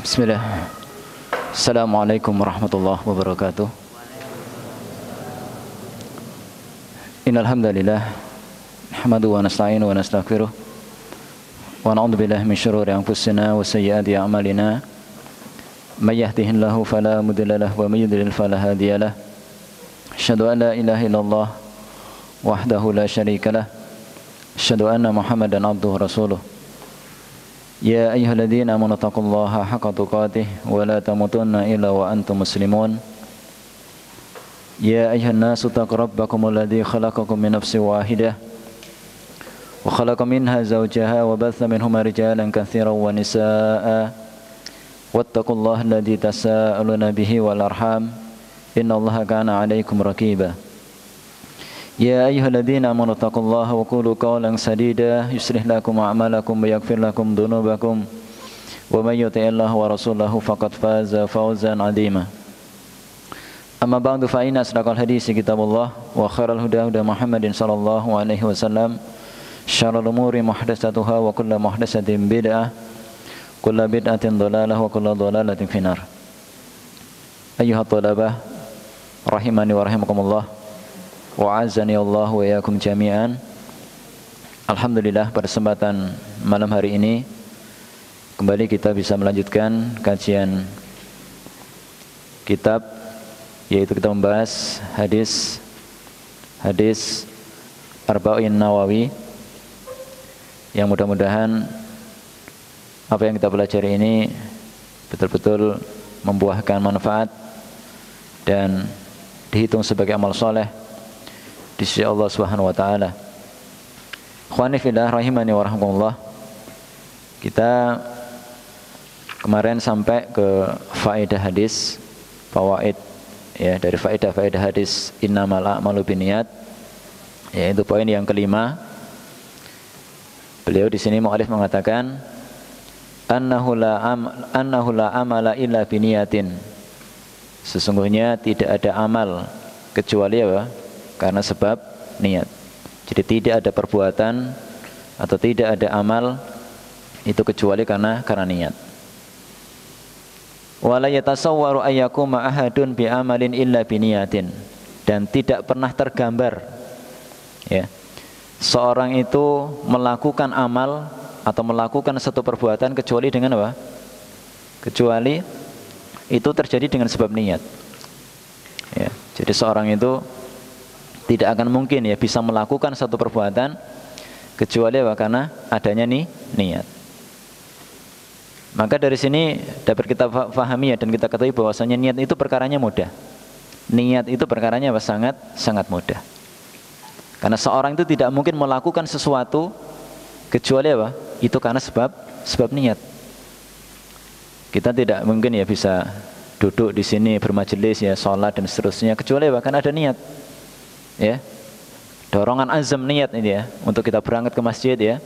Bismillah. Assalamualaikum warahmatullahi wabarakatuh. Innal hamdalillah nahmaduhu wa nasta'inu wa nastaghfiruh wa na'udzu billahi min shururi anfusina wa sayyiati a'malina. May yahdihillahu fala mudilla lahu wa may yudlil fala hadiya lahu. Asyhadu an la ilaha illallah wahdahu la syarika lah. Asyhadu anna Muhammadan abduhu rasuluh. Ya ayyuhalladzina amanu taqullaha haqqa tuqatih wa la tamutunna illa wa antum muslimun. Ya ayyuhan nasu taqu rabbakumul ladzi khalaqakum min nafsin wahidah wa khalaqa minha zawjaha wa batha minhuma rijalan katsiran wa nisaa'a wattaqullaha alladzi tasaaluna bihi wal arham innallaha kana 'alaikum raqiba. Ya ayyuhalladzina amanu taqullaha wa qulu qawlan sadida yuslih lakum a'malakum wa yaghfir lakum dhunubakum wa may yuti'illaha wa rasulahu faqad faza fawzan 'azima. Amma ba'du fa inna asdaqal hadits kitabullah wa khairal huda huda Muhammadin sallallahu alaihi wasallam syarrul umuri muhdatsatuha wa kullu muhdatsatin bid'ah kullu bid'atin dhalalah wa kullu dhalalatin finnar. Ayyuhat thalabah rahimani wa rahimakumullah wa azani Allah wa iyyakum jami'an. Alhamdulillah, pada kesempatan malam hari ini kembali kita bisa melanjutkan kajian kitab, yaitu kita membahas hadis Arba'in Nawawi, yang mudah-mudahan apa yang kita pelajari ini betul-betul membuahkan manfaat dan dihitung sebagai amal soleh di sisi Allah Subhanahu wa taala. Ikhwani fillah rahimani wa rahimakumullah. Kita kemarin sampai ke faedah hadis, fawaid ya, dari faedah hadis innamal a'malu binniyat, yaitu poin yang kelima. Beliau di sini mu'alif mengatakan annahu la amala illa biniyatin. Sesungguhnya tidak ada amal kecuali apa? Karena sebab niat. Jadi tidak ada perbuatan atau tidak ada amal itu kecuali karena niat. Wala yatasawwaru ayyakuma ahadun bi amalin illa biniyatin. Dan tidak pernah tergambar ya, seorang itu melakukan amal atau melakukan satu perbuatan kecuali dengan apa? Kecuali itu terjadi dengan sebab niat ya. Jadi seorang itu tidak akan mungkin ya bisa melakukan satu perbuatan kecuali apa? Karena adanya niat. Maka dari sini dapat kita pahami ya, dan kita ketahui bahwasanya niat itu perkaranya mudah. Niat itu perkaranya apa? Sangat mudah. Karena seorang itu tidak mungkin melakukan sesuatu kecuali apa? Itu karena sebab niat. Kita tidak mungkin ya bisa duduk di sini bermajelis ya, sholat dan seterusnya kecuali apa? Karena ada niat. Ya, dorongan azam niat ini ya, untuk kita berangkat ke masjid ya,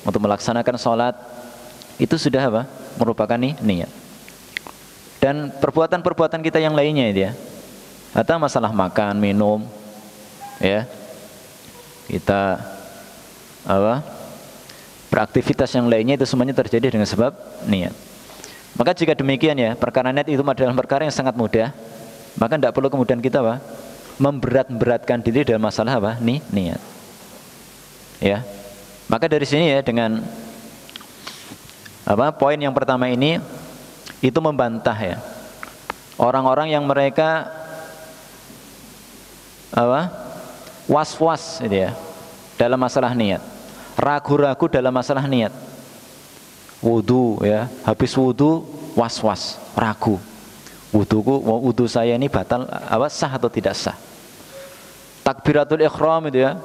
untuk melaksanakan sholat, itu sudah apa? Merupakan niat. Dan perbuatan-perbuatan kita yang lainnya itu ya, atau masalah makan, minum ya, kita apa? Beraktivitas yang lainnya itu semuanya terjadi dengan sebab niat. Maka jika demikian ya, perkara niat itu adalah perkara yang sangat mudah, maka tidak perlu kemudian kita apa? Memberat-beratkan diri dalam masalah apa? Niat. Ya. Maka dari sini ya, dengan apa? Poin yang pertama ini itu membantah ya orang-orang yang mereka apa? Was-was gitu ya dalam masalah niat. Ragu-ragu dalam masalah niat. Wudu ya, habis wudu was-was, ragu. Wudu saya ini batal apa, sah atau tidak sah? Takbiratul ihram itu ya,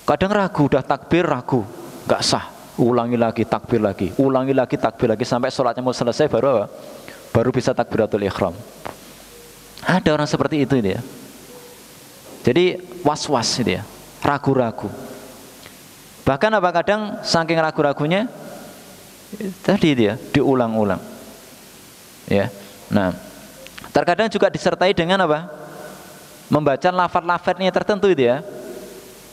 kadang ragu, udah takbir ragu, nggak sah, ulangi lagi takbir lagi, ulangi lagi takbir lagi sampai sholatnya mau selesai baru apa? Baru bisa takbiratul ihram. Ada orang seperti itu ya. Jadi was-was itu ya, ragu-ragu. Bahkan apa, kadang saking ragu-ragunya tadi itu ya, diulang-ulang. Ya. Nah, terkadang juga disertai dengan apa? Membaca lafaz-lafaznya tertentu itu ya,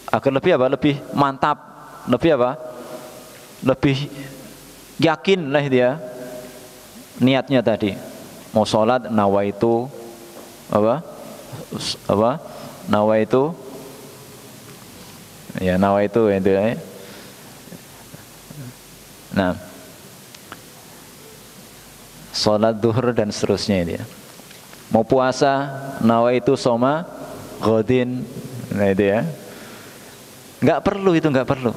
agar lebih apa? Lebih mantap, lebih apa? Lebih yakin lah itu ya. niatnya tadi mau sholat nawaitu apa nawaitu ya nawaitu itu ya. Nah, sholat duhur dan seterusnya itu ya. Mau puasa nawaitu soma ghodin, nah itu ya. Nggak perlu itu, nggak perlu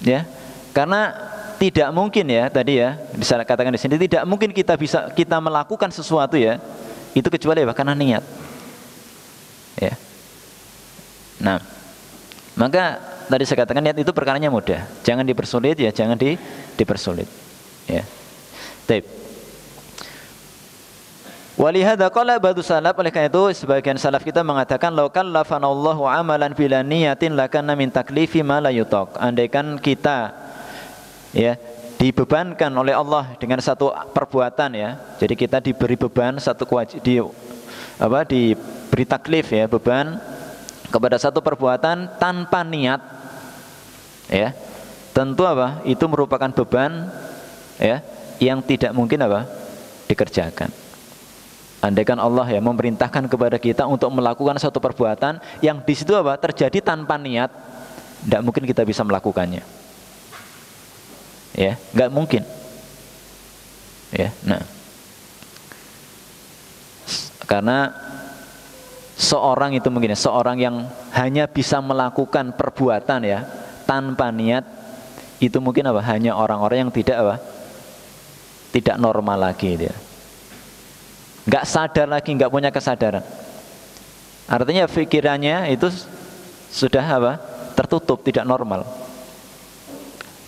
ya, karena tidak mungkin ya tadi ya bisa katakan di sini tidak mungkin kita melakukan sesuatu ya itu kecuali ya karena niat ya. Nah, maka tadi saya katakan niat itu perkaranya mudah, jangan dipersulit ya, jangan dipersulit ya. Baik. Walihada qala ba'du salaf, oleh karena itu sebagian salaf kita mengatakan law kallafanallahu amalan bila niyatin lakana min taklifi ma la yutaq. Andaikan kita ya dibebankan oleh Allah dengan satu perbuatan ya. Jadi kita diberi beban satu diberi taklif ya, beban kepada satu perbuatan tanpa niat ya. Tentu itu merupakan beban ya yang tidak mungkin dikerjakan. Andaikan Allah ya memerintahkan kepada kita untuk melakukan satu perbuatan yang di situ terjadi tanpa niat, tidak mungkin kita bisa melakukannya. Ya, nggak mungkin. Ya, nah, karena seorang itu mungkin seorang yang hanya bisa melakukan perbuatan ya tanpa niat itu mungkin hanya orang-orang yang tidak normal lagi dia. Nggak sadar lagi, nggak punya kesadaran. Artinya pikirannya itu sudah tertutup, tidak normal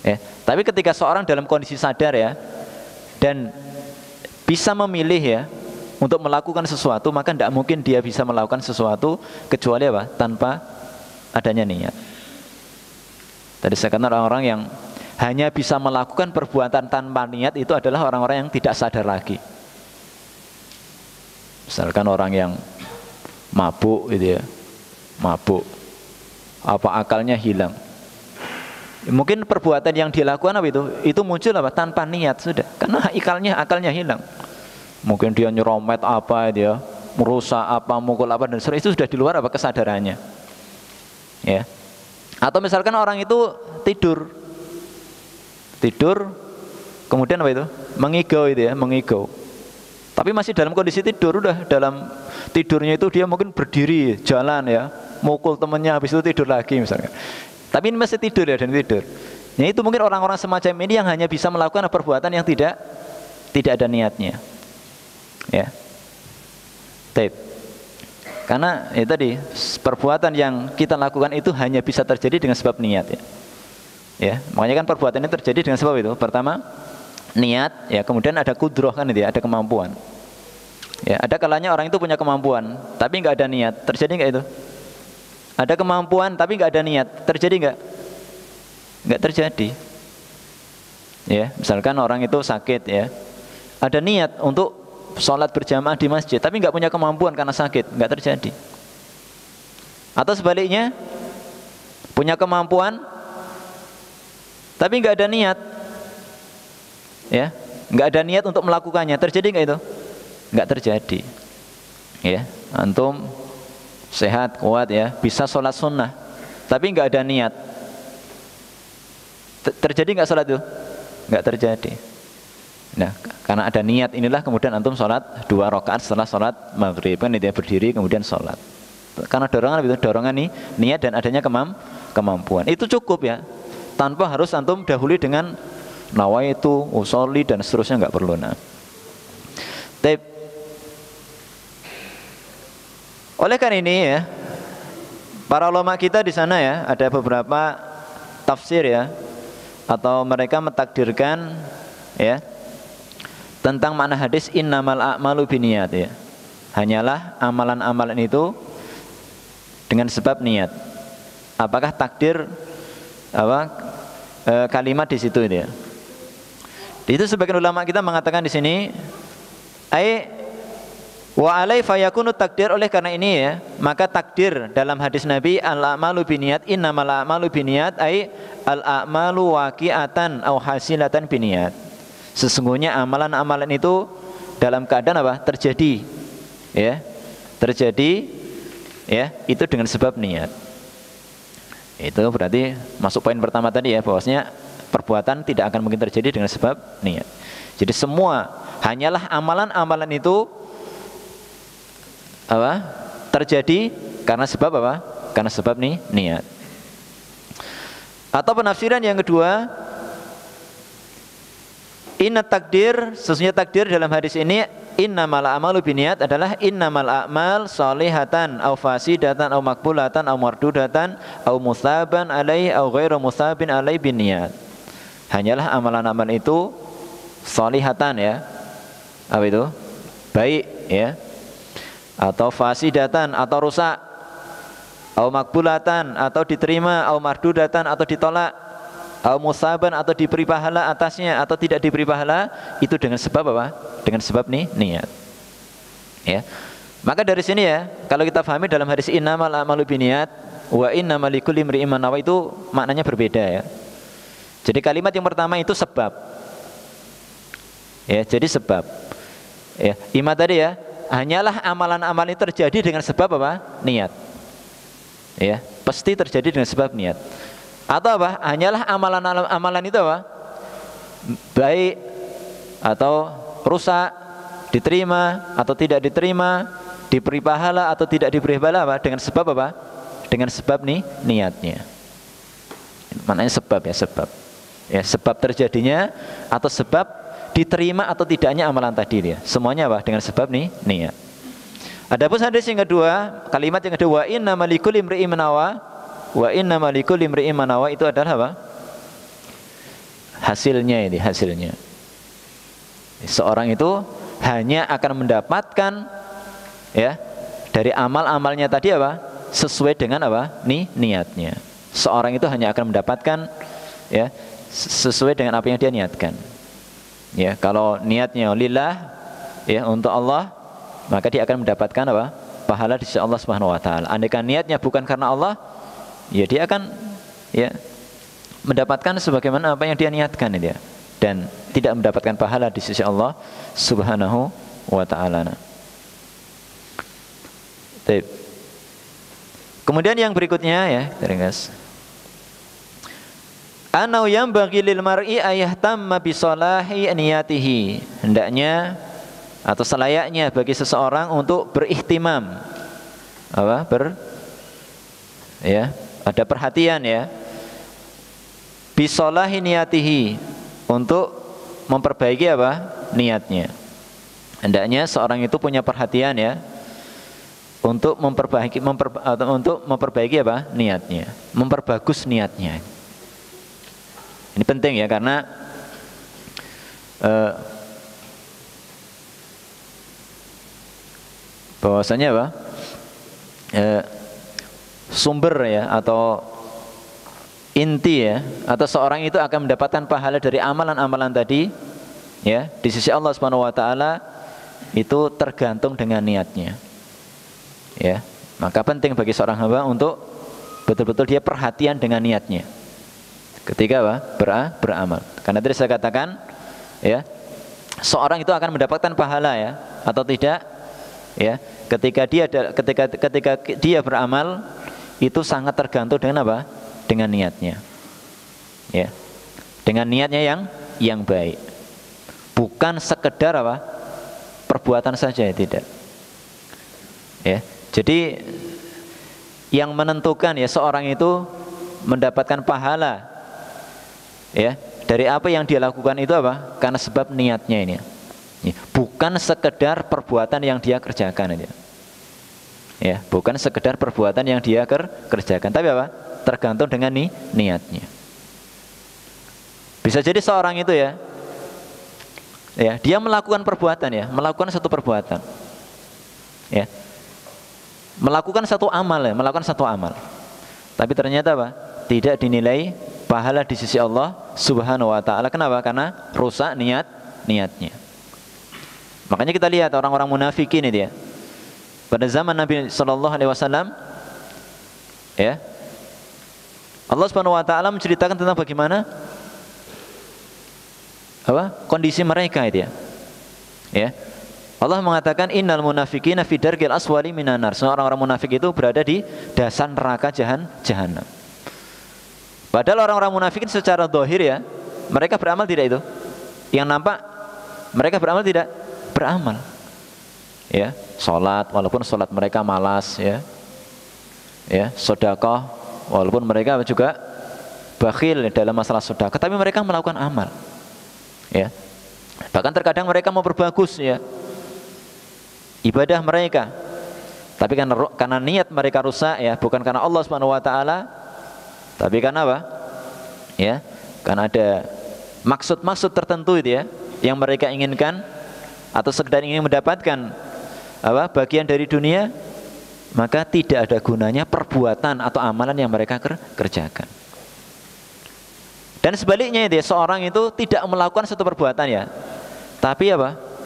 ya. Tapi ketika seorang dalam kondisi sadar ya dan bisa memilih ya untuk melakukan sesuatu, maka tidak mungkin dia bisa melakukan sesuatu kecuali tanpa adanya niat. Tadi saya katakan orang-orang yang hanya bisa melakukan perbuatan tanpa niat itu adalah orang-orang yang tidak sadar lagi. Misalkan orang yang mabuk gitu ya, mabuk, akalnya hilang. Mungkin perbuatan yang dilakukan itu muncul tanpa niat sudah, karena akalnya hilang. Mungkin dia nyeromet dia merusak mukul dan itu sudah di luar kesadarannya. Ya. Atau misalkan orang itu tidur, kemudian mengigau itu ya, mengigau. Tapi masih dalam kondisi tidur, udah dalam tidurnya itu dia mungkin berdiri, jalan ya, mukul temennya, habis itu tidur lagi misalnya. Tapi ini masih tidur ya, dan tidur. Ya itu mungkin orang-orang semacam ini yang hanya bisa melakukan perbuatan yang tidak ada niatnya. Ya. Taib. Karena tadi perbuatan yang kita lakukan itu hanya bisa terjadi dengan sebab niat ya. Ya, makanya kan perbuatan ini terjadi dengan sebab itu. Pertama, niat ya, kemudian ada kudroh kan itu ya, ada kemampuan ya. Ada kalanya orang itu punya kemampuan tapi nggak ada niat, terjadi nggak itu? Ada kemampuan tapi nggak ada niat, terjadi nggak terjadi ya. Misalkan orang itu sakit ya, ada niat untuk sholat berjamaah di masjid tapi nggak punya kemampuan karena sakit, nggak terjadi. Atau sebaliknya, punya kemampuan tapi nggak ada niat ya, nggak ada niat untuk melakukannya, terjadi nggak itu? Nggak terjadi ya. Antum sehat, kuat ya, bisa sholat sunnah tapi nggak ada niat, terjadi nggak sholat itu? Nggak terjadi. Nah, karena ada niat inilah kemudian antum sholat 2 rakaat setelah sholat maghrib kan itu ya, berdiri kemudian sholat. Karena dorongan nih niat dan adanya kemampuan itu cukup ya, tanpa harus antum dahului dengan nawaitu, usolli dan seterusnya, nggak perlu. Nah, oleh karena ini ya, para ulama kita di sana ya ada beberapa tafsir ya, atau mereka mentakdirkan ya tentang makna hadis innamal a'malu binniyat ya. Hanyalah amalan-amalan itu dengan sebab niat. Apakah takdir kalimat di situ itu ya? Itu sebagian ulama kita mengatakan di sini wa alai fayakunu takdir, oleh karena ini ya maka takdir dalam hadis Nabi al-a'malu binniyat innamal a'malu binniyat al-a'malu waqi'atan aw hasilatan binniyat. Sesungguhnya amalan-amalan itu dalam keadaan apa? Terjadi, ya, terjadi, ya, itu dengan sebab niat. Itu berarti masuk poin pertama tadi ya, bahwasanya perbuatan tidak akan mungkin terjadi dengan sebab niat. Jadi semua hanyalah amalan-amalan itu apa? Terjadi karena sebab apa? Karena sebab niat. Atau penafsiran yang kedua, inna takdir, sesungguhnya takdir dalam hadis ini innamal a'malu binniyat adalah innamal a'mal sholihatan aw fasidatan aw makbulatan aw mardudatan aw musaban alaihi aw ghairu musabin alaihi binniyat. Hanyalah amalan-amalan itu sholihatan, ya. Apa itu? Baik, ya. Atau fasidatan atau rusak, aw makbulatan atau diterima, aw mardudatan atau ditolak, aw musaban atau diberi pahala atasnya atau tidak diberi pahala, itu dengan sebab apa? Dengan sebab niat. Ya. Maka dari sini ya, kalau kita pahami dalam hadis innamal a'malu binniyat wa innamal likulli imri'in ma nawa, itu maknanya berbeda, ya. Jadi kalimat yang pertama itu sebab. Ya, jadi sebab. Ya, ima tadi ya, hanyalah amalan-amalan itu terjadi dengan sebab apa? Niat. Ya, pasti terjadi dengan sebab niat. Atau apa? Hanyalah amalan itu apa? Baik atau rusak, diterima atau tidak diterima, diberi pahala atau tidak diberi pahala, apa? Dengan sebab apa? Dengan sebab niatnya. Maknanya sebab, ya, sebab. Ya, sebab terjadinya atau sebab diterima atau tidaknya amalan tadi, ya. Semuanya apa? Dengan sebab niat. Adapun hadis yang kedua, kalimat yang kedua, wa innamal likulli imri'in ma nawa, wa innamal likulli imri'in ma nawa, itu adalah apa? Hasilnya ini, hasilnya. Seorang itu hanya akan mendapatkan, ya, dari amal-amalnya tadi apa? Sesuai dengan apa? Niatnya. Seorang itu hanya akan mendapatkan, ya, sesuai dengan apa yang dia niatkan. Ya, kalau niatnya lillah, ya, untuk Allah, maka dia akan mendapatkan apa? Pahala di sisi Allah Subhanahu wa taala. Andaikan niatnya bukan karena Allah, ya dia akan, ya, mendapatkan sebagaimana apa yang dia niatkan, ya, dan tidak mendapatkan pahala di sisi Allah Subhanahu wa taala. Kemudian yang berikutnya, ya, guys. Anau yang bagi lil mar'i ayahtamma bi salahi niyatihi. Hendaknya atau selayaknya bagi seseorang untuk berihtimam, apa? Ya, ada perhatian, ya, bi salahi niyatihi, untuk memperbaiki apa? Niatnya. Hendaknya seorang itu punya perhatian, ya, untuk memperbaiki apa? Niatnya, memperbagus niatnya. Ini penting, ya, karena bahwasanya apa? Sumber, ya, atau inti, ya, atau seorang itu akan mendapatkan pahala dari amalan-amalan tadi, ya, di sisi Allah Subhanahu wa taala, itu tergantung dengan niatnya. Ya, maka penting bagi seorang hamba untuk betul-betul dia perhatian dengan niatnya ketika apa? Beramal. Karena tadi saya katakan, ya, seorang itu akan mendapatkan pahala, ya, atau tidak, ya, ketika dia beramal, itu sangat tergantung dengan apa? Dengan niatnya. Ya. Dengan niatnya yang baik. Bukan sekedar apa? Perbuatan saja, tidak. Ya. Jadi yang menentukan, ya, seorang itu mendapatkan pahala, ya, dari apa yang dia lakukan itu apa? Karena sebab niatnya ini. Ya, bukan sekedar perbuatan yang dia kerjakan, ya. Ya, bukan sekedar perbuatan yang dia kerjakan, tapi apa? Tergantung dengan niatnya. Bisa jadi seorang itu, ya, dia melakukan perbuatan, ya, melakukan satu perbuatan, ya, melakukan satu amal, ya, melakukan satu amal, tapi ternyata apa? Tidak dinilai pahala di sisi Allah Subhanahu wa taala. Kenapa? Karena rusak niatnya. Makanya kita lihat orang-orang munafikin ini, dia pada zaman Nabi sallallahu alaihi wasallam, ya, Allah Subhanahu wa taala menceritakan tentang bagaimana kondisi mereka itu ya. Ya. Allah mengatakan innal munafiqina fi darkil aswali minan nar. Orang-orang munafik itu berada di dasar neraka jahanam. Padahal orang-orang munafikin secara zahir ya, mereka beramal tidak itu? Yang nampak mereka beramal tidak? Beramal. Ya, salat walaupun salat mereka malas ya. Ya, sedekah walaupun mereka juga bakhil dalam masalah sedekah, tapi mereka melakukan amal. Ya. Bahkan terkadang mereka mau berbagus ya ibadah mereka, tapi karena niat mereka rusak ya, bukan karena Allah Subhanahu wa taala, tapi karena apa? Ya, karena ada maksud-maksud tertentu itu ya yang mereka inginkan atau sekedar ingin mendapatkan bagian dari dunia, maka tidak ada gunanya perbuatan atau amalan yang mereka kerjakan. Dan sebaliknya itu ya, seorang itu tidak melakukan satu perbuatan ya, tapi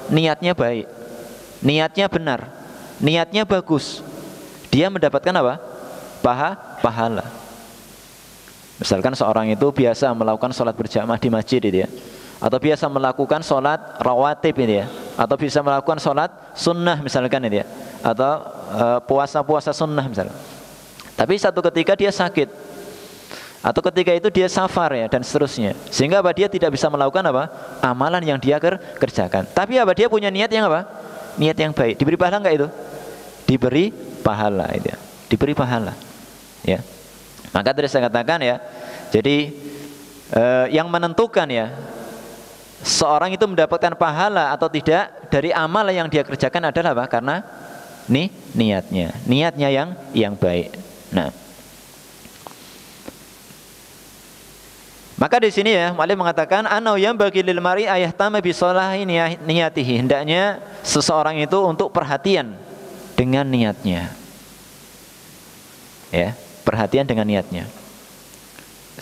niatnya baik, niatnya benar, niatnya bagus, dia mendapatkan pahala. Misalkan seorang itu biasa melakukan sholat berjamaah di masjid itu ya, atau biasa melakukan sholat rawatib itu ya, atau bisa melakukan sholat sunnah misalkan itu ya, atau puasa-puasa sunnah misalkan. Tapi satu ketika dia sakit, atau ketika itu dia safar ya, dan seterusnya, sehingga dia tidak bisa melakukan amalan yang dia kerjakan. Tapi dia punya niat yang niat yang baik. Diberi pahala enggak itu? Diberi pahala itu ya. Diberi pahala. Ya. Maka tadi saya katakan ya, jadi yang menentukan ya seorang itu mendapatkan pahala atau tidak dari amal yang dia kerjakan adalah karena niatnya yang baik. Nah, maka di sini ya Mu'allif mengatakan anau yang bagi lil mari ayahtama bi salahi niyatihi, hendaknya seseorang itu untuk perhatian dengan niatnya. Ya, perhatian dengan niatnya.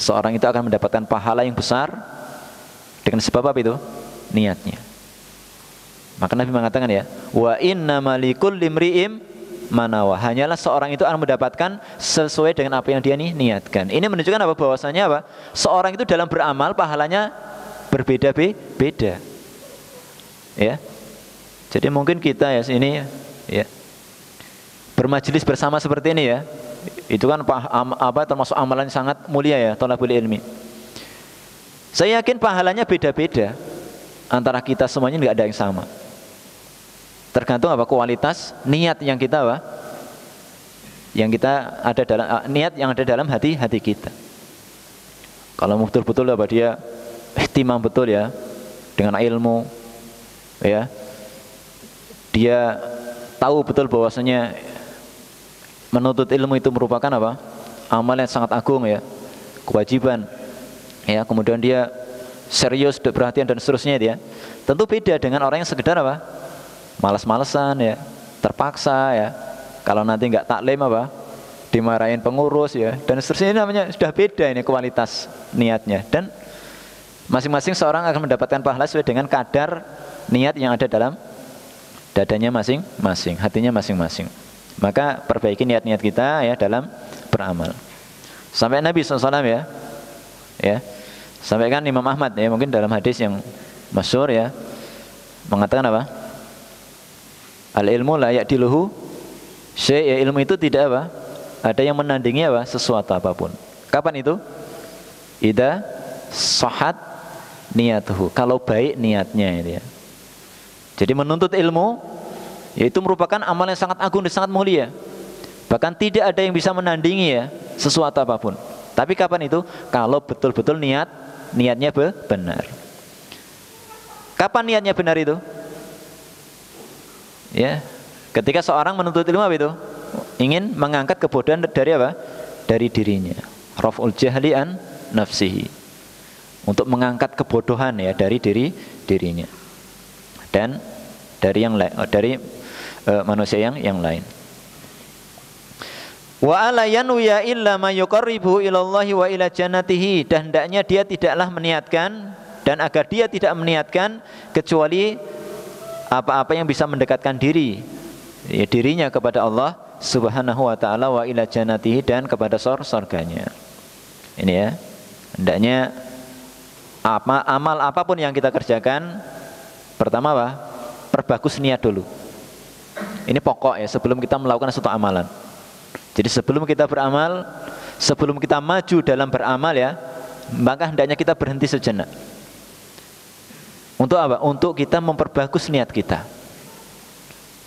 Seorang itu akan mendapatkan pahala yang besar dengan sebab apa itu? Niatnya. Maka Nabi mengatakan ya, wa innamal likulli imri'in manawa, hanyalah seorang itu akan mendapatkan sesuai dengan apa yang dia niatkan. Ini menunjukkan bahwasanya seorang itu dalam beramal pahalanya berbeda-beda. Ya. Jadi mungkin kita ya sini ya bermajelis bersama seperti ini ya, itu kan termasuk amalan sangat mulia ya, thalabul ilmi. Saya yakin pahalanya beda-beda antara kita semuanya, nggak ada yang sama. Tergantung kualitas niat yang kita ada dalam niat yang ada dalam hati kita. Kalau betul-betul dia ihtimam betul ya dengan ilmu ya, dia tahu betul bahwasanya menuntut ilmu itu merupakan amal yang sangat agung ya, kewajiban ya, kemudian dia serius, perhatian dan seterusnya dia, tentu beda dengan orang yang sekedar malas-malesan ya, terpaksa ya, kalau nanti nggak taklim dimarahin pengurus ya, dan seterusnya. Ini namanya sudah beda ini kualitas niatnya, dan masing-masing seorang akan mendapatkan pahala sesuai dengan kadar niat yang ada dalam dadanya masing-masing, hatinya masing-masing. Maka perbaiki niat-niat kita ya dalam beramal. Sampai Nabi SAW ya, sampaikan Imam Ahmad ya, mungkin dalam hadis yang masyhur ya, mengatakan al-ilmu la ya'diluhu syai', ya, ilmu itu tidak ada yang menandingi sesuatu apapun. Kapan itu? Idza sahhat niyatuhu, kalau baik niatnya itu ya. Jadi menuntut ilmu yaitu merupakan amal yang sangat agung dan sangat mulia. Bahkan tidak ada yang bisa menandingi ya sesuatu apapun. Tapi kapan itu? Kalau betul-betul niatnya benar. Kapan niatnya benar itu? Ya, ketika seorang menuntut ilmu itu? Ingin mengangkat kebodohan dari dari dirinya. Raf'ul jahli an nafsihi. Untuk mengangkat kebodohan ya dari dirinya. Dan dari manusia yang lain. Wa ala yanwiya illa ma yuqarribu ilallahi wa ila jannatihi, dan hendaknya dia tidaklah meniatkan, dan agar dia tidak meniatkan kecuali apa-apa yang bisa mendekatkan dirinya kepada Allah Subhanahu wa taala, wa ila jannatihi, dan kepada surganya. Ini ya, hendaknya amal apapun yang kita kerjakan, pertama apa? Perbagus niat dulu. Ini pokok ya, sebelum kita melakukan suatu amalan. Jadi sebelum kita beramal, sebelum kita maju dalam beramal ya, maka hendaknya kita berhenti sejenak. Untuk apa? Untuk kita memperbagus niat kita.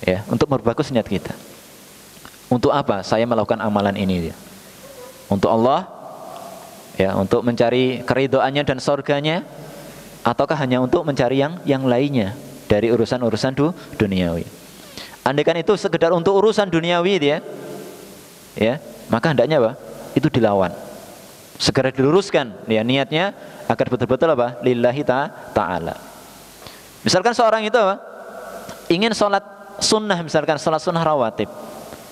Ya, untuk memperbagus niat kita. Untuk apa saya melakukan amalan ini ya? Untuk Allah, ya, untuk mencari keridhoannya dan surganya, ataukah hanya untuk mencari yang lainnya dari urusan-urusan duniawi? Andaikan itu sekedar untuk urusan duniawi dia, ya, maka hendaknya apa? Itu dilawan. Segera diluruskan ya niatnya agar betul-betul apa? Lillahi ta'ala. Misalkan seorang itu apa? Ingin sholat sunnah, misalkan sholat sunnah rawatib,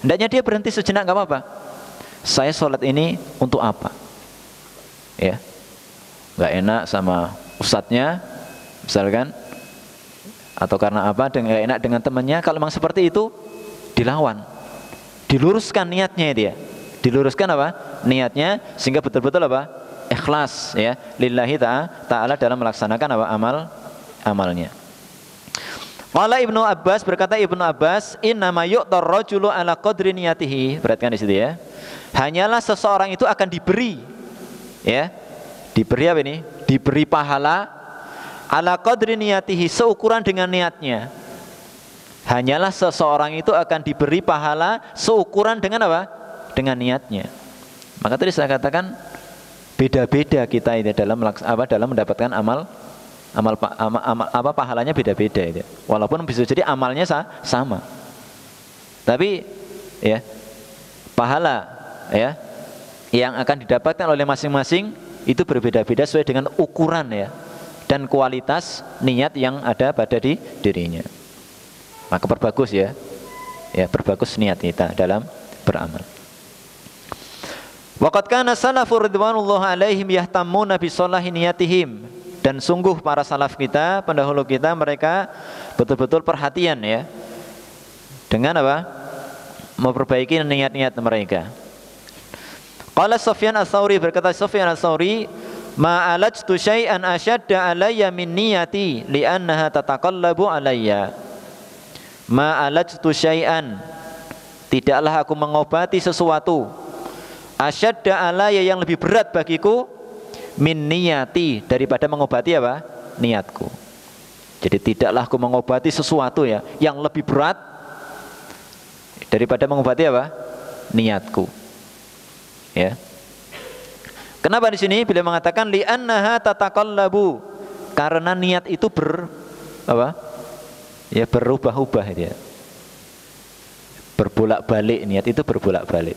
hendaknya dia berhenti sejenak, gak apa-apa. Saya sholat ini untuk apa? Ya, nggak enak sama ustadznya, misalkan, atau karena apa? Nggak enak dengan temannya. Kalau memang seperti itu, dilawan, diluruskan niatnya dia, diluruskan apa? Niatnya sehingga betul-betul apa? Ikhlas ya, lillahi ta'ala dalam melaksanakan apa? Amalnya. Qala Ibnu Abbas, berkata Ibnu Abbas, innama yu'tar rajulu ala qadri niyatihi. Perhatikan di situ ya. Hanyalah seseorang itu akan diberi, ya, diberi apa ini? Diberi pahala ala qadri niyatihi, seukuran dengan niatnya. Hanyalah seseorang itu akan diberi pahala seukuran dengan apa? Dengan niatnya. Maka tadi saya katakan beda-beda kita ini dalam mendapatkan amal pahalanya beda-beda itu. Walaupun bisa jadi amalnya sama. Tapi ya, pahala ya yang akan didapatkan oleh masing-masing itu berbeda-beda sesuai dengan ukuran ya dan kualitas niat yang ada pada dirinya. Maka perbagus ya, perbagus niat kita dalam beramal. Waqad kana salafu ridwanullah alaihim yahtammuna bi salahi niyatihim. Dan sungguh para salaf kita, pendahulu kita, mereka betul-betul perhatian ya dengan apa? Memperbaiki niat-niat mereka. Qala Sufyan Ats-Tsauri, berkata Sufyan Ats-Tsauri, ma alajtu syai'an ashadda alayya min niyati li'annaha tataqallabu alayya. Ma alajtu syai'an, tidaklah aku mengobati sesuatu, asyadda alayya, yang lebih berat bagiku, min niyati, daripada mengobati apa? Niatku. Jadi tidaklah aku mengobati sesuatu ya yang lebih berat daripada mengobati apa? Niatku. Ya. Kenapa di sini beliau mengatakan li'annaha tataqallabu? Karena niat itu berubah-ubah dia. Berbolak-balik, niat itu berbolak-balik.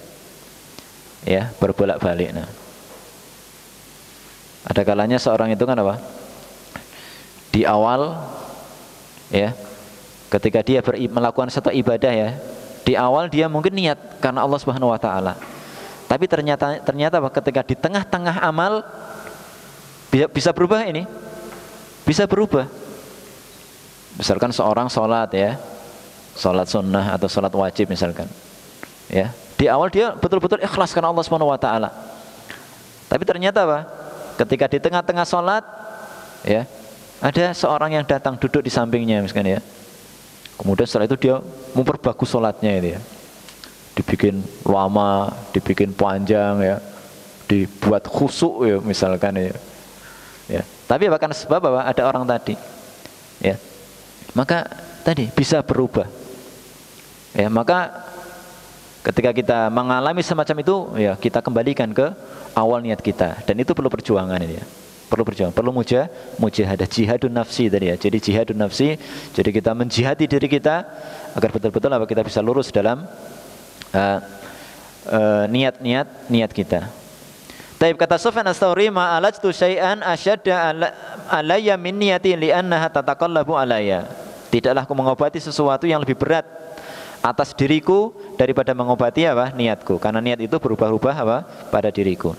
Ya, berbolak-balik. Nah, ada kalanya seorang itu kan apa? Di awal ya, ketika dia melakukan satu ibadah ya, di awal dia mungkin niat karena Allah Subhanahu wa taala. Tapi ternyata apa? Ketika di tengah-tengah amal bisa berubah ini. Bisa berubah. Misalkan seorang sholat ya, sholat sunnah atau sholat wajib misalkan. Ya, di awal dia betul-betul ikhlas karena Allah Subhanahu wa taala. Tapi ternyata apa? Ketika di tengah-tengah sholat, ya, ada seorang yang datang duduk di sampingnya, misalkan ya. Kemudian setelah itu dia memperbagus sholatnya itu ya. Dibikin lama, dibikin panjang ya, dibuat khusyuk ya, misalkan ya. Ya. Tapi bahkan sebab apa? Ada orang tadi, ya. Maka tadi bisa berubah. Ya, maka ketika kita mengalami semacam itu, ya, kita kembalikan ke awal niat kita, dan itu perlu perjuangan ini ya. Perlu perjuangan, perlu mujahadah, jihadun nafsi tadi ya. Jadi jihadun nafsi, jadi kita menjihadi diri kita agar betul-betul apa kita bisa lurus dalam niat kita. Taib, kata Sufyan Ats-Tsauri, ma alajtu syai'an asyadda alayya min niyati li'annaha tataqallabu alayya. Tidaklah aku mengobati sesuatu yang lebih berat atas diriku daripada mengobati apa? Niatku, karena niat itu berubah-ubah apa? Pada diriku.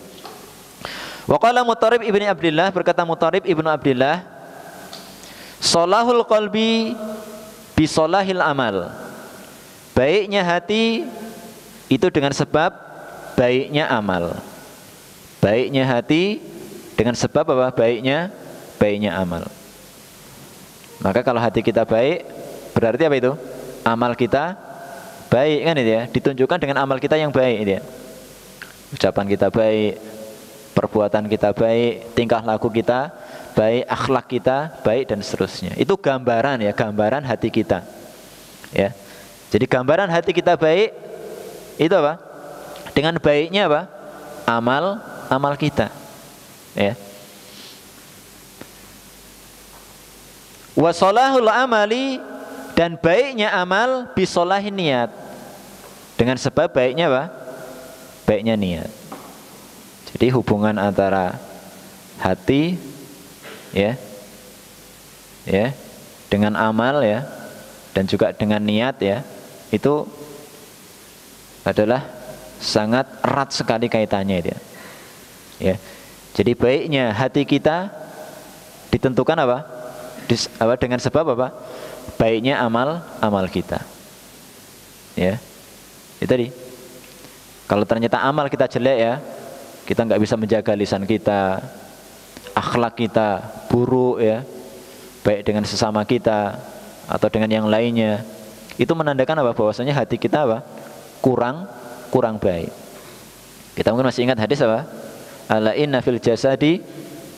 Wa qala Mutarrib ibni Abdillah, berkata Mutarrib ibnu Abdillah, solahul qalbi bi solahil amal. Baiknya hati itu dengan sebab baiknya amal. Baiknya hati dengan sebab apa? Baiknya baiknya amal. Maka kalau hati kita baik, berarti apa itu? Amal kita baik kan itu ya, ditunjukkan dengan amal kita yang baik itu ya. Ucapan kita baik, perbuatan kita baik, tingkah laku kita baik, akhlak kita baik dan seterusnya. Itu gambaran ya, gambaran hati kita. Ya. Jadi gambaran hati kita baik itu apa? Dengan baiknya apa? Amal kita. Ya. Wa salahul amali, dan baiknya amal bisolahin niat, dengan sebab baiknya apa? Baiknya niat. Jadi hubungan antara hati ya dengan amal ya, dan juga dengan niat ya, itu adalah sangat erat sekali kaitannya itu ya. Jadi baiknya hati kita ditentukan apa? Dengan sebab apa? Baiknya amal kita. Ya. Itu tadi. Kalau ternyata amal kita jelek ya, kita nggak bisa menjaga lisan kita, akhlak kita buruk ya, baik dengan sesama kita atau dengan yang lainnya, itu menandakan apa? Bahwasanya hati kita apa? Kurang baik. Kita mungkin masih ingat hadis apa? Ala inna fil jasadi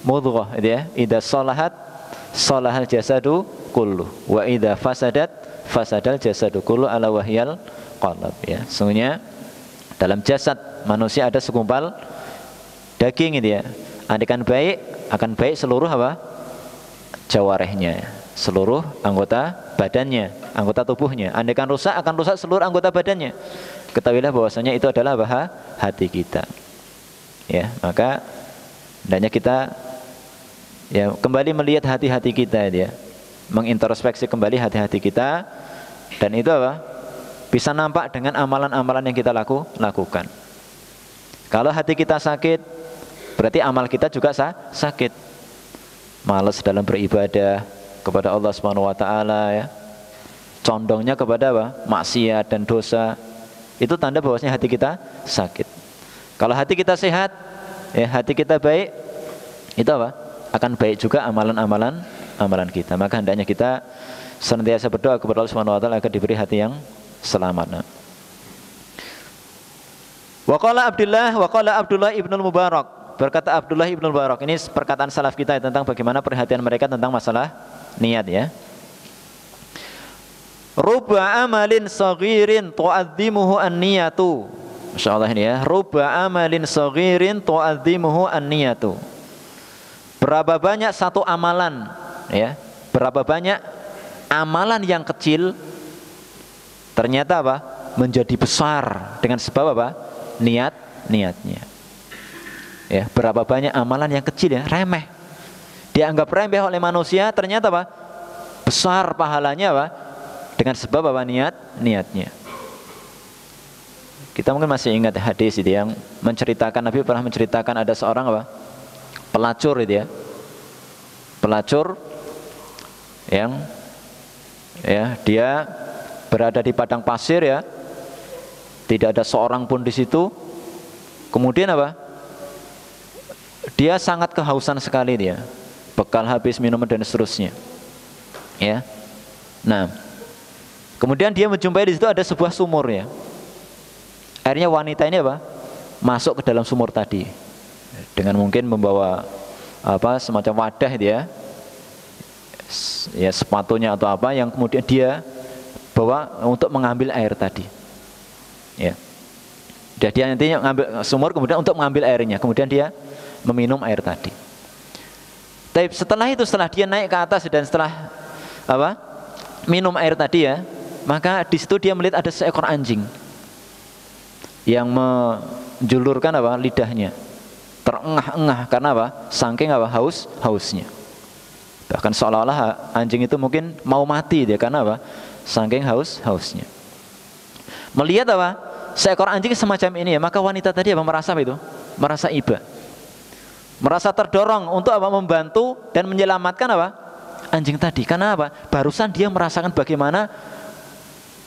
mudghah, ya. Idza salahat salahal jasadu kullu wa idza fasadat fasadal jasadu kullu ala wahyal qalb, ya. Sesungguhnya dalam jasad manusia ada segumpal daging itu ya. Andaikan baik, akan baik seluruh apa? Jawarehnya, seluruh anggota badannya, anggota tubuhnya. Andaikan rusak, akan rusak seluruh anggota badannya. Ketahuilah bahwasanya itu adalah hati kita. Ya, maka hendaknya kita ya kembali melihat hati-hati kita ya, mengintrospeksi kembali hati-hati kita, dan itu apa? Bisa nampak dengan amalan-amalan yang kita lakukan. Kalau hati kita sakit, berarti amal kita juga sakit. Malas dalam beribadah kepada Allah Subhanahu wa taala ya. Condongnya kepada apa? Maksiat dan dosa. Itu tanda bahwasanya hati kita sakit. Kalau hati kita sehat, ya hati kita baik, itu apa? Akan baik juga amalan kita. Maka hendaknya kita senantiasa berdoa kepada Allah Subhanahu wa taala agar diberi hati yang selamat. Wa qala Abdullah ibnul Mubarak, berkata Abdullah ibnul Mubarak, ini perkataan salaf kita tentang bagaimana perhatian mereka tentang masalah niat ya. Rubba amalin saghirin tu'azzimuhu an-niyatu. Masyaallah ini ya. Rubba amalin saghirin tu'azzimuhu an-niyatu. Berapa banyak satu amalan ya, berapa banyak amalan yang kecil ternyata apa? Menjadi besar dengan sebab apa? Niatnya. Ya, berapa banyak amalan yang kecil ya, remeh. Dianggap remeh oleh manusia, ternyata apa? Besar pahalanya apa? Dengan sebab apa? Niatnya. Kita mungkin masih ingat hadis itu yang menceritakan, Nabi pernah menceritakan ada seorang apa? Pelacur itu ya. Pelacur yang ya, dia berada di padang pasir ya. Tidak ada seorang pun di situ. Kemudian apa? Dia sangat kehausan sekali dia. Bekal habis, minuman dan seterusnya. Ya. Nah, kemudian dia menjumpai di situ ada sebuah sumur ya. Akhirnya wanita ini apa? Masuk ke dalam sumur tadi dengan mungkin membawa apa semacam wadah dia, ya sepatunya atau apa yang kemudian dia bawa untuk mengambil air tadi. Ya. Dia nantinya mengambil sumur kemudian untuk mengambil airnya, kemudian dia meminum air tadi. Tapi setelah itu, setelah dia naik ke atas dan setelah apa? Minum air tadi ya, maka di situ dia melihat ada seekor anjing yang menjulurkan apa? Lidahnya. Terengah-engah karena apa? Saking apa? Hausnya. Bahkan seolah-olah anjing itu mungkin mau mati dia karena apa? Saking hausnya. Melihat apa? Seekor anjing semacam ini ya, maka wanita tadi apa? Merasa apa itu? Merasa iba. Merasa terdorong untuk apa? Membantu dan menyelamatkan apa? Anjing tadi. Karena apa? Barusan dia merasakan bagaimana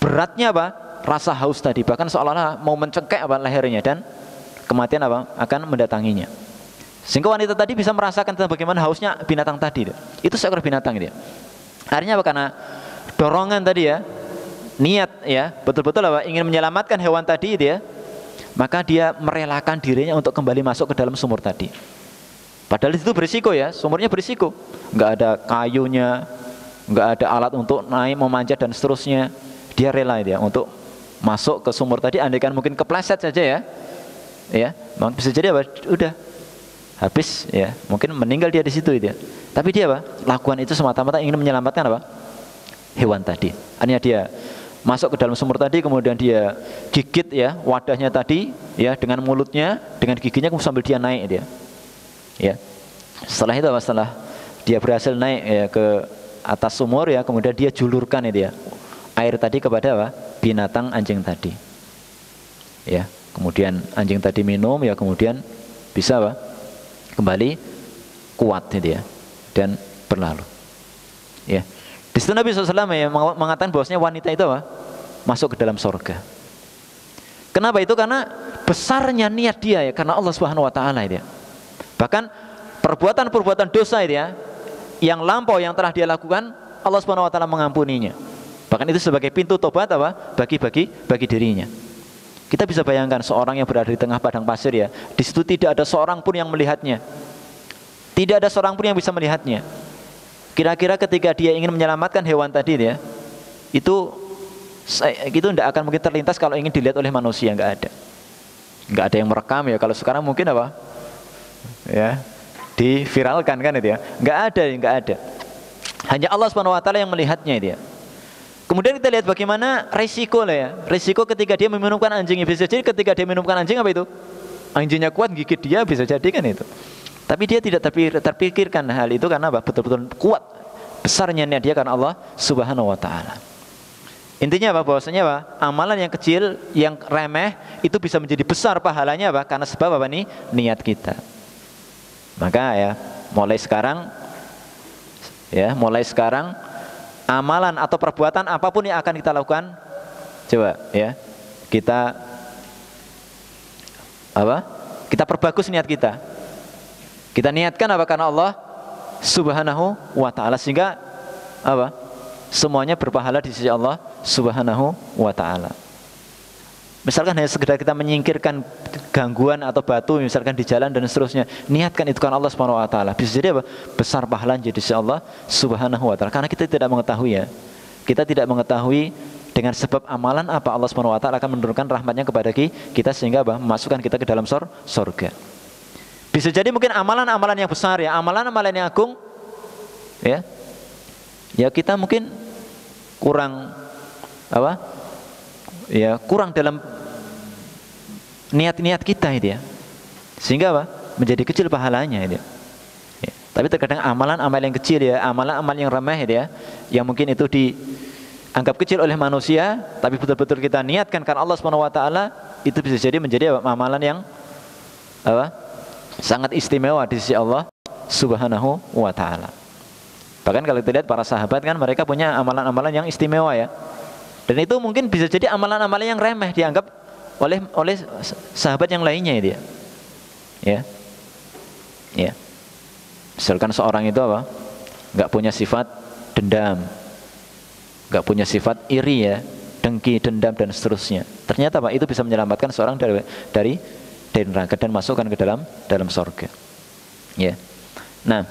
beratnya apa? Rasa haus tadi. Bahkan seolah-olah mau mencengkek apa? Lehernya, dan kematian apa? Akan mendatanginya. Sehingga wanita tadi bisa merasakan tentang bagaimana hausnya binatang tadi. Itu seekor binatang dia. Artinya apa? Karena dorongan tadi ya, niat ya, betul-betul apa? Ingin menyelamatkan hewan tadi dia, maka dia merelakan dirinya untuk kembali masuk ke dalam sumur tadi. Padahal itu berisiko ya, sumurnya berisiko. Nggak ada kayunya, nggak ada alat untuk naik, memanjat dan seterusnya. Dia rela dia untuk masuk ke sumur tadi. Andaikan mungkin kepleset saja ya, bisa jadi apa? Udah habis ya, mungkin meninggal dia di situ dia. Tapi dia apa? Lakukan itu semata-mata ingin menyelamatkan apa? Hewan tadi. Artinya dia masuk ke dalam sumur tadi, kemudian dia gigit ya wadahnya tadi ya dengan mulutnya, dengan giginya sambil dia naik dia. Ya. Setelah itu apa? Setelah dia berhasil naik ya ke atas sumur ya, kemudian dia julurkan ya dia air tadi kepada apa? Binatang anjing tadi. Ya, kemudian anjing tadi minum ya, kemudian bisa apa? Kembali kuat dia dan berlalu. Ya. Di situ Nabi SAW ya mengatakan bahwasanya wanita itu apa? Masuk ke dalam surga. Kenapa itu? Karena besarnya niat dia ya, karena Allah Subhanahu wa taala dia. Bahkan perbuatan-perbuatan dosa dia yang lampau yang telah dia lakukan, Allah Subhanahu wa taala mengampuninya. Bahkan itu sebagai pintu tobat apa? Bagi dirinya. Kita bisa bayangkan seorang yang berada di tengah padang pasir ya, di situ tidak ada seorang pun yang melihatnya. Tidak ada seorang pun yang bisa melihatnya. Kira-kira ketika dia ingin menyelamatkan hewan tadi ya, itu tidak akan mungkin terlintas kalau ingin dilihat oleh manusia, nggak ada yang merekam ya. Kalau sekarang mungkin apa? Ya, diviralkan kan itu ya. Nggak ada. Hanya Allah Subhanahu wa taala yang melihatnya dia. Kemudian kita lihat bagaimana risiko lah ya. Risiko ketika dia meminumkan anjingnya, bisa jadi ketika dia minumkan anjing apa itu? Anjingnya kuat gigit dia, bisa jadi kan itu. Tapi dia tidak terpikirkan hal itu karena apa? Betul-betul kuat besarnya niat dia karena Allah Subhanahu wa taala. Intinya apa? Bahwasanya apa? Amalan yang kecil, yang remeh itu bisa menjadi besar pahalanya apa? Karena sebab apa nih? Niat kita. Maka ya, mulai sekarang amalan atau perbuatan apapun yang akan kita lakukan, coba ya kita perbagus niat kita. Kita niatkan apa? Karena Allah Subhanahu wa taala, sehingga apa? Semuanya berpahala di sisi Allah Subhanahu wa taala. Misalkan hanya sekedar kita menyingkirkan gangguan atau batu misalkan di jalan dan seterusnya, niatkan itu karena Allah Subhanahu wa taala. Bisa jadi apa? Besar pahalanya di sisi Allah Subhanahu wa taala. Karena kita tidak mengetahui ya. Kita tidak mengetahui dengan sebab amalan apa Allah Subhanahu wa taala akan menurunkan rahmatnya kepada kita sehingga apa? Memasukkan kita ke dalam surga. Bisa jadi mungkin amalan-amalan yang besar ya, amalan-amalan yang agung ya. Ya kita mungkin kurang apa? Ya, kurang dalam niat-niat kita itu ya. Sehingga apa? Menjadi kecil pahalanya itu. Ya. Tapi terkadang amalan-amalan yang kecil ya, amalan-amalan yang remeh itu ya, yang mungkin itu dianggap kecil oleh manusia, tapi betul-betul kita niatkan karena Allah Subhanahu wa taala, itu bisa jadi menjadi apa? Amalan yang apa? Sangat istimewa di sisi Allah Subhanahu wa taala. Bahkan kalau kita lihat para sahabat kan mereka punya amalan-amalan yang istimewa ya. Dan itu mungkin bisa jadi amalan-amalan yang remeh dianggap oleh sahabat yang lainnya dia. Ya. Misalkan seorang itu apa? Enggak punya sifat dendam. Enggak punya sifat iri ya, dengki, dendam dan seterusnya. Ternyata apa? Itu bisa menyelamatkan seorang dari neraka dan masukkan ke dalam surga. Ya. Nah,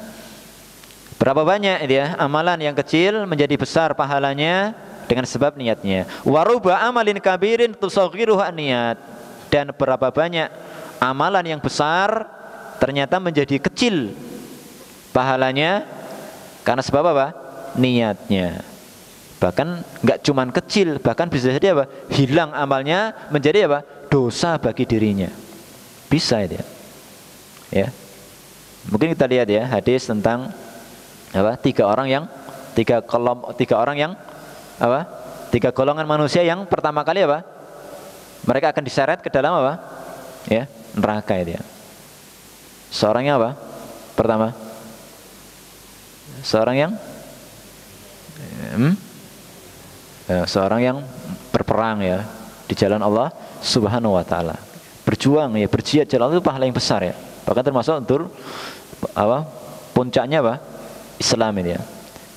berapa banyak ya amalan yang kecil menjadi besar pahalanya dengan sebab niatnya. Waruba amalin kabirin tusaghiruhu niat. Dan berapa banyak amalan yang besar ternyata menjadi kecil pahalanya karena sebab apa? Niatnya. Bahkan enggak cuman kecil, bahkan bisa jadi apa? Hilang amalnya menjadi apa? Dosa bagi dirinya. Bisa dia. Ya. Mungkin kita lihat ya hadis tentang apa? Tiga golongan manusia yang pertama kali apa? Mereka akan diseret ke dalam apa? Ya, neraka dia. Seorangnya apa? Pertama. Seorang yang berperang ya di jalan Allah Subhanahu wa taala. Berjuang ya, berjihad jalan itu pahala yang besar ya. Bahkan termasuk puncaknya apa? Islam ini ya.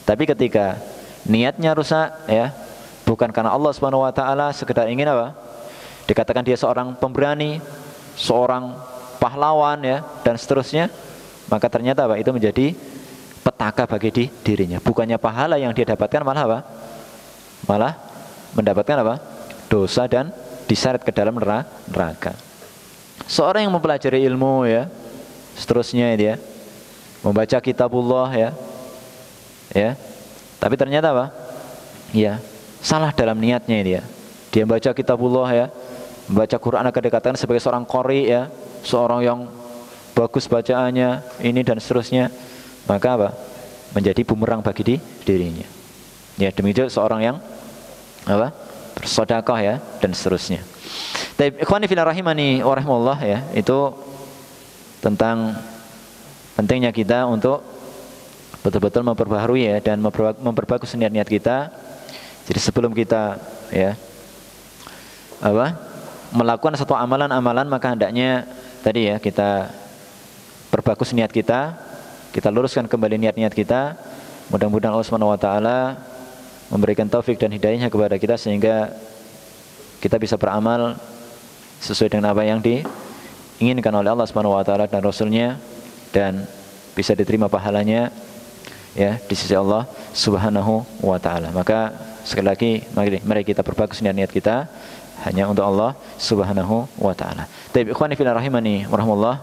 Tapi ketika niatnya rusak ya, bukan karena Allah Subhanahu wa taala, sekedar ingin apa? Dikatakan dia seorang pemberani, seorang pahlawan ya, dan seterusnya, maka ternyata apa? Itu menjadi petaka bagi dirinya. Bukannya pahala yang dia dapatkan, malah apa? Malah mendapatkan apa? Dosa dan diseret ke dalam neraka. Seorang yang mempelajari ilmu ya, seterusnya dia membaca kitabullah ya, tapi ternyata apa? Ya, salah dalam niatnya dia. Dia membaca kitabullah ya, membaca Quran akan dikatakan sebagai seorang qori ya, seorang yang bagus bacaannya, ini dan seterusnya. Maka apa? Menjadi bumerang bagi dirinya. Ya, demikian seorang yang apa? Bersedekah ya, dan seterusnya. Tapi ikhwani fillah rahimani wa rahimallah ya, itu tentang pentingnya kita untuk betul-betul memperbaharui ya, dan memperbagus niat-niat kita. Jadi sebelum kita ya melakukan satu amalan-amalan, maka hendaknya tadi ya kita perbagus niat kita luruskan kembali niat-niat kita. Mudah-mudahan Allah Subhanahu wa taala memberikan taufik dan hidayahnya kepada kita sehingga kita bisa beramal sesuai dengan apa yang diinginkan oleh Allah Subhanahu wa taala dan Rasulnya, dan bisa diterima pahalanya ya di sisi Allah Subhanahu wa taala. Maka sekali lagi mari kita perbagus niat-niat kita hanya untuk Allah Subhanahu wa taala. Baik, ikhwani fillah rahimani wa rahimallah.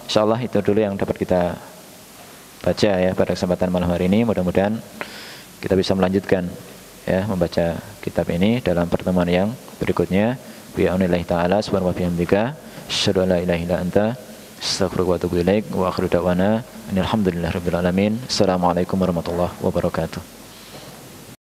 Insyaallah itu dulu yang dapat kita baca ya pada kesempatan malam hari ini. Mudah-mudahan kita bisa melanjutkan ya membaca kitab ini dalam pertemuan yang berikutnya. Bi'aunillahi ta'ala subhanahu wa bihamdika asyhadu an la ilaha illa anta astaghfiruka wa atubu ilaik wa akhiru da'wana alhamdulillahirabbil alamin. Assalamualaikum warahmatullahi wabarakatuh.